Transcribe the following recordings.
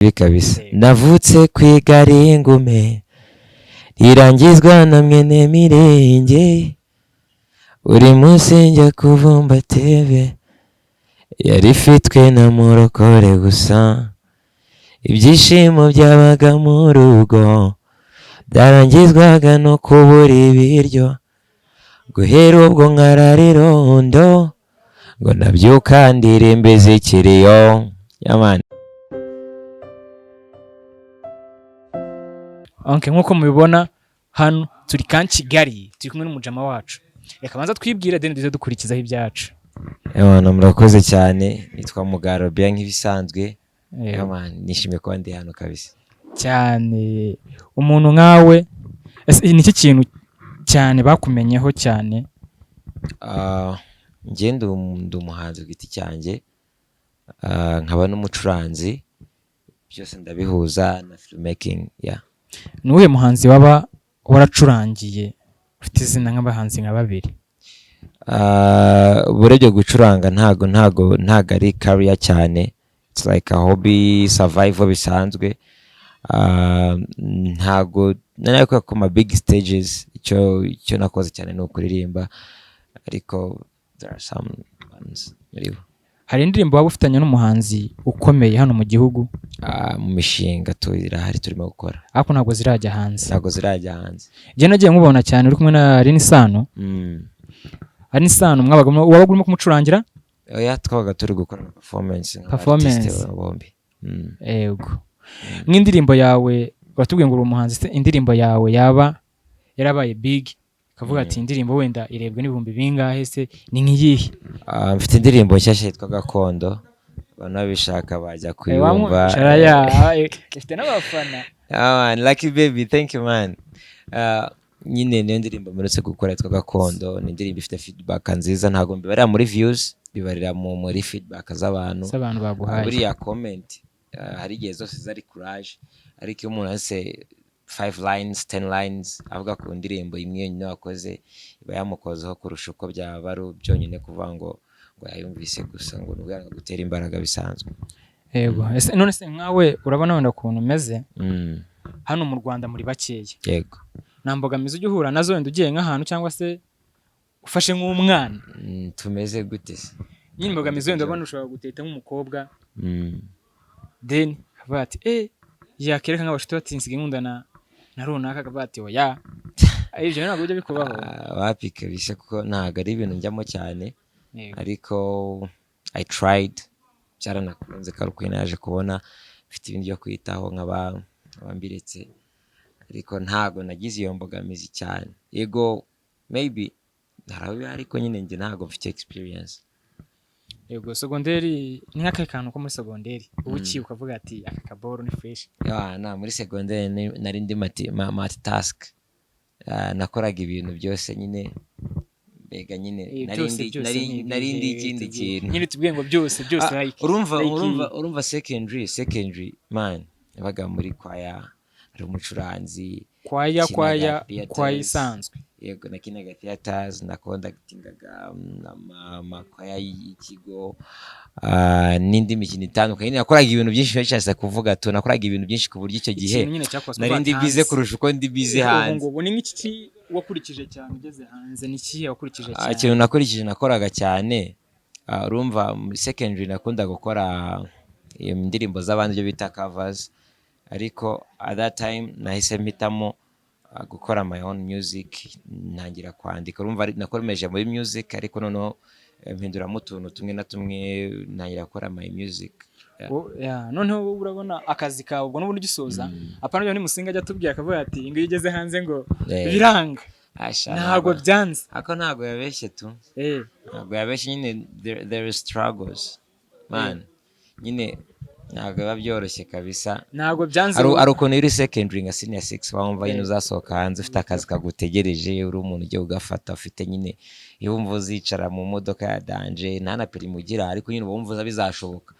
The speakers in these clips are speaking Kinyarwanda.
Kabisa navutse kwigari ingume irangizwa na mwene mirenge uri munsi njya kuvumba teve yari ifitwe na murokore gusa ibyishimo byabaga mu rugo byarangizwaga no kubura ibiryo guhera ubwo nkararirondo ngo nabyuka ndirimbe zikiriyo yamani. Nkuko mubibona hano turi kan Kigali turi kumwe n'umujama wacu reka banza twibwire deni duze dukurikizaho ibyacu. Yamana murakoze cyane nitwa Mugaro Bien nk'ibisanzwe yamana nishimiye kuba ndi hano kabisa cyane. Umuntu nkawe niki kintu cyane bakumenyeho cyane? Njye ndi umuhanzi giti cyanjye nkaba n'umucuranzi byose ndabihuza na filmmaking ya. Nuwe muhanzi waba waracurangiye ufite izina nk'abahanzi nka babiri? Buryo gucuranga ntago ari career cyane, it's like a hobby survival bisanzwe. Ntago nanako ku ma big stages icyo nakoze cyane no kuririmba ariko there are some ones muri bo. Hari indirimbo waba ufitanye n'umuhanzi ukomeye hano mu gihugu? Mu mishinga turahari turimo gukora ariko ntabwo zirajya hanze. Je nagiye nkubona cyane uri kumwe na Rinisano. Rinisano wabaga urimo kumucurangira? Oya twabaga turi gukora performance bombi. Yego. Nk'indirimbo yawe watubwiye ngo uri umuhanzi, indirimbo yawe yaba yarabaye big kavuga ati indirimbo wenda irebwe n'ibihumbi bingahe se ni nkiyihe? Mfite indirimbo nshyashya yitwa Gakondo bana bishaka bajya kuyumva. Ifite n'abafana. Lucky baby, thank you man. Nyine niyo ndirimbo mperutse gukora yitwa Gakondo, ni indirimbo ifite feedback nziza, ntago mbibarira muri views, bibarira muri feedback z'abantu baguhaye. Buriya comment hari igihe zose zari courage, ariko iyo umuntu ase 5 lines 10 lines avuga ku ndirimbo imwe nyine wakoze iba yamukozeho kurusha uko byaba ari byonyine kuvuga ngo yayumvise gusa ngo nubwo gutera imbaraga bisanzwe. Yego. None se nkawe urabona wenda ukuntu umeze hano mu Rwanda muri bakeya? Yego. Nta mbogamizi ujya uhura nazo wenda ugiye nk'ahantu cyangwa se ufashe nk'umwana? Tumeze gute se? Nyine mbogamizi wenda ubona ushobora guteta nk'umukobwa then bati yakereka nk'abashuti batinsiga inkunda na runaka bati oya ibyo ntabwo bijya bikubaho? Wapi kabisa kuko ntabwo ari ibintu njyamo cyane ariko I tried cyaranakunze karuko naje kubona mfite ibintu byo kwitaho nk'abambiretse ariko ntago nagize iyo mbogamizi cyane. Yego maybe narawe ariko nyine nge ntago mfite experience. Yego. Segonderi ni nk'akahe kantu ko muri segonderi ubuki ukavuga ati aka kaboro ni fresh? Muri segonderi nari ndi multitask, nakoraga ibintu byose nyine mbega nyine nari ndi ikindi kintu nyine tubwiye ngo byose like urumva secondary man yabaga muri kwaya ari umucuranzi kwaya isanzwe. Yego nakinaga theaters na conductingaga kwaya y'ikigo n'indi mikino itandukanye. Nakoraga ibintu byinshi cyane kuvuga to nakoraga ibintu byinshi ku buryo icyo gihe nari ndi bize kurusha uko ndi bize hanze. Ngo ni nk'iki wakurikije cyane ugeze hanze? Ni iki wakurikije cyane? Ikintu nakurikije nakoraga cyane urumva muri secondary nakunda gukora indirimbo z'abandi byo bita covers, ariko at that time nahise mpitamo gukora my own music, ntangira kwandika. Urumva nakomeje muri music ariko noneho mpinduramo utuntu tumwe na tumwe ntangira gukora my music. Noneho urabona akazi kawe ubwo n'ubundi gisoza apana byo ni Musinga ajya tubwiye akavuga ati ngo igeze hanze ngo biranga. Ntabwo byanze ako ntabwo yabeshye tu. Ntabwo yabeshye nyine there is struggles man. Nyine ntabwo biba byoroshye kabisa. Ntabwo byanze ari ukuntu iri secondary nka senior 6 wumva nyine uzasohoka hanze ufite akazi kagutegereje, uri umuntu ugiye ugafata ufite nyine iyo wumva uzicara mu modoka ya danger nta na prime ugira ariko nyine wumva bizashoboka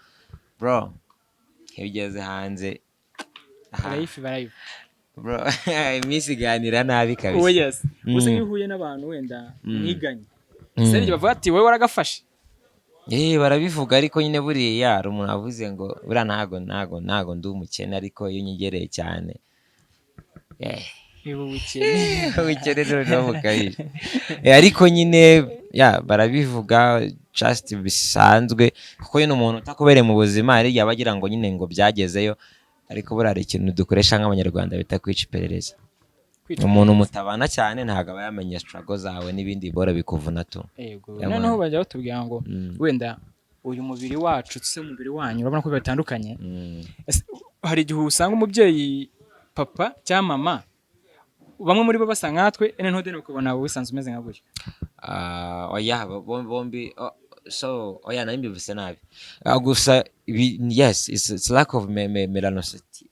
bro. Iyo ugeze hanze barayifi bro imisiganira nabi kabisa. Yes. Gusa iyo uhuye n'abantu wenda mwiganye se bavuga ati wowe waragafashe barabivuga ariko nyine buriya hari umuntu avuze ngo buriya ntago ndi umukene ariko iyo unyegereye cyane ubukene noneho bukabije ariko nyine barabivuga just bisanzwe kuko nyine umuntu utakubereye mu buzima hari igihe aba agira ngo nyine ngo byagezeyo ariko buriya hari ikintu dukoresha nk'abanyarwanda bita kwica iperereza. Umuntu mutabana cyane ntabwo aba yamenye struggle zawe n'ibindi bora bikuvuna tu. Noneho bajya batubwira ngo wenda uyu mubiri wacu tse umubiri wanyu urabona ko bitandukanye. Hari igihe usanga umubyeyi papa cyangwa mama bamwe muri bo basa nkatwe ene ntode no kubona wowe usanzwe umeze nka gutyo. Bombi so nabivuze nabi. Gusa yes it's lack of melanosite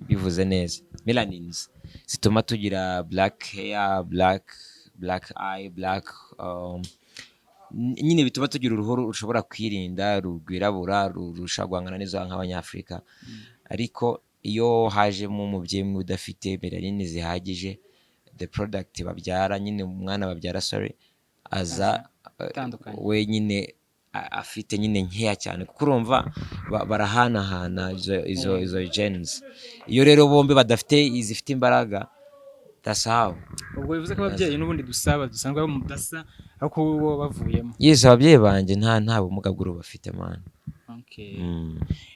bivuze neza melanins zituma tugira black hair, black eye, nyine bituma tugira uruhu rushobora kwirinda rwirabura rusha guhangana n'izo nk'abanyafrika. Ariko iyo hajemo umubyeyi udafite melanine zihagije the product babyara nyine umwana babyara aza wenyine afite nyine nkeya cyane kuko urumva barahanahana izo genes. Iyo rero bombi badafite izifite imbaraga tasaho ubwo bivuze ko ababyeyi n'ubundi dusanzwe mudasa ariko bo bavuyemo. Yes, ababyeyi banjye nta bumuga bw'uruhu bafite man.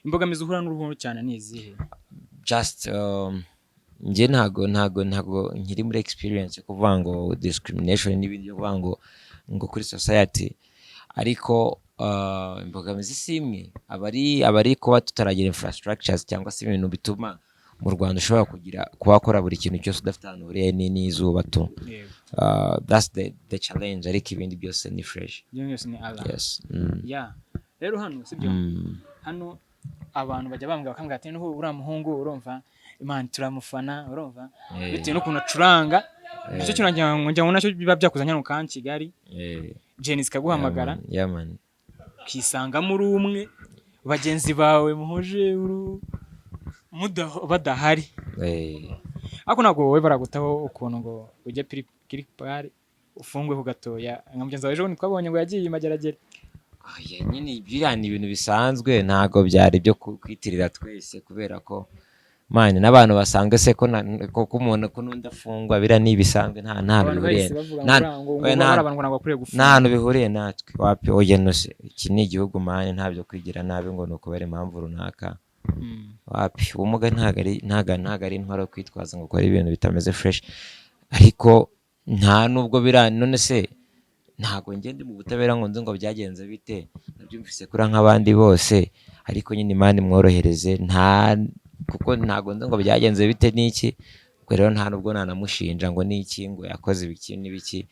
Imbogamizi uhura n'uruhu cyane ni izihe? Just nje ntago nkiri muri experience kuvuga ngo discrimination n'ibindi byo kuvuga ngo kuri society ariko imbogamizi simwe abari kuba tutaragira infrastructures cyangwa se ibintu bituma mu Rwanda ushobora kuba wakora buri kintu cyose udafite ahantu uriye n'izuba tu. That's the challenge ariko ibindi byose ni fresh. Yes. Rero hano sibyo hano abantu bajya bambwira bakambwira ati n'ubu uriya muhungu urumva Imana turamufana urumva bitewe n'ukuntu acuranga nicyo kintu njya nacyo biba byakuzanye hano kan Kigali Jenny zikaguhamagara kisanga muri umwe bagenzi bawe muhoje badahari ako nago wowe baragutaho ukuntu ngo ujye kiripari ufungwe ku gatoya nka mugenzi wawe ejo twabonye ngo yagiye imageragere. Nyine biriya ni ibintu bisanzwe ntago byari byo kwitirira twese kubera ko mane n'abantu basanzwe se ko umuntu ko n'undi afungwa biriya ni ibisanzwe nta bihuriye nta bihuriye natwe wapi oye no se iki ni igihugu mane ntabyo kwigira nabi ngo nuko bari impamvu runaka wapi ubumuga ntago ari intwaro kwitwaza ngo ukore ibintu bitameze fresh ariko nta nubwo biriya none se ntago ngende mu butabera ngo nzi ngo byagenze bite nabyumvise kuri nk'abandi bose ariko nyine Imana imworohereze kuko ntago nzi ngo byagenze bite n'iki ubwo rero nta nubwo nanamushinja ngo n'iki ngo yakoze ibiki n'ibiki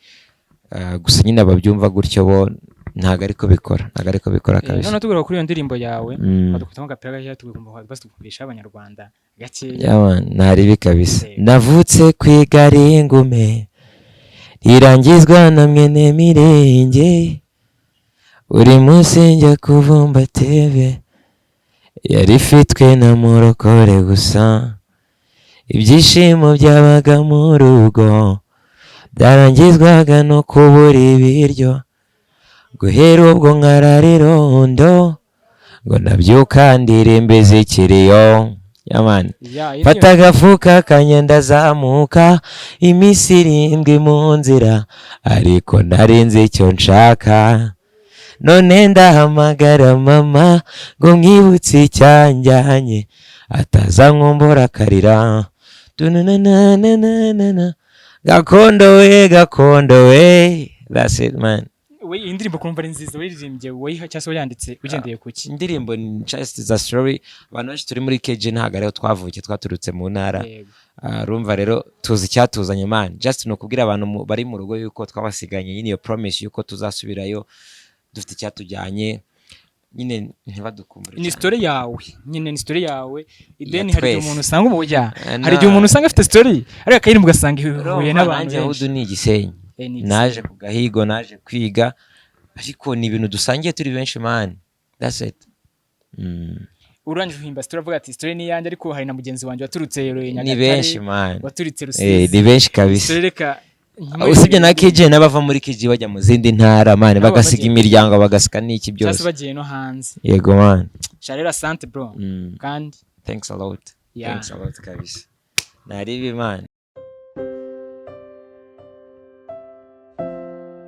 gusa nyine ababyumva gutyo bo ntago ariko bikora kabisa. None tugura kuri iyo ndirimbo yawe badukutamo gapira gashya tugomba basitukurisha abanyarwanda gakeya ntari kabisa. Navutse kwigari ingume irangizwa na mwene mirenge uri munsi njya kuvumba teve yari ifitwe na murokore gusa ibyishimo byabaga mu rugo byarangizwaga no kubura ibiryo guhera ubwo nkararirondo ngo nabyuka ndirimbe zikiriyo fata agafuka kanyenda zamuka iminsi 7 mu nzira ariko narinzi icyo nshaka none ndahamagara mama ngo mwibutse icyanjyanye ataza nkumbura karira gakondo we that's it man. Indirimbo kumva ari nziza wiririmbye woyiha cyangwa yanditse ugendeye kuki? Indirimbo just is a story abantu benshi turi muri KG ntago ariho twavukiye twaturutse mu ntara rumva rero tuzi cyatuzanye man just no kubwira abantu bari mu rugo yuko twabasiganye nyine iyo promise yuko tuzasubirayo dufite cyatujyanye nyine ntibadukumbure. Ni story yawe nyine ni story yawe ideni hari umuntu usanga ubujya hari igihe umuntu usanga afite story ariko akayirimbwa ugasanga ihuye n'abantu benshi. Ni Gisenyi naje ku Gahigo naje kwiga ariko ni ibintu dusangiye turi benshi man that's it. Urangije uhimba story avuga ati story ni yanjye ariko hari na mugenzi wanjye waturutse Nyagatare ni benshi man waturitse Rusizi ni benshi kabisa. Reka usibye na KJ n'abava muri KJ bajya mu zindi ntara man bagasiga imiryango bagasika n'iki byose cyase bagiye no hanze yego man Sharera sante bro kandi thanks a lot kabisa naribi man